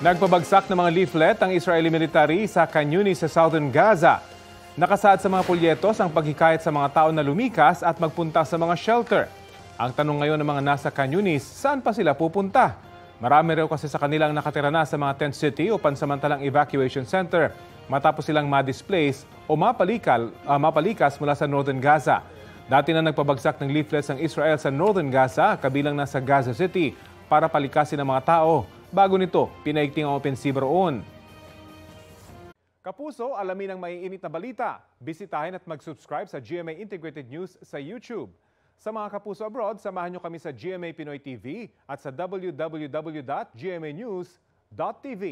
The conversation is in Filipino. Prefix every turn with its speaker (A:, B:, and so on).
A: Nagpabagsak ng mga leaflet ang Israeli military sa Khan Yunis sa Southern Gaza. Nakasaad sa mga pulyetos ang paghikayat sa mga tao na lumikas at magpunta sa mga shelter. Ang tanong ngayon ng mga nasa Khan Yunis, saan pa sila pupunta? Marami raw kasi sa kanilang nakatira na sa mga tent city o pansamantalang evacuation center matapos silang ma-displace o mapalikas mula sa Northern Gaza. Dati na nagpabagsak ng leaflets ang Israel sa Northern Gaza, kabilang na sa Gaza City, para palikasin ang mga tao. Bago nito, pinaigting ang opensiba roon. Kapuso, alamin ang maiinit na balita. Bisitahin at mag-subscribe sa GMA Integrated News sa YouTube. Sa mga kapuso abroad, samahan nyo kami sa GMA Pinoy TV at sa www.gmanews.tv.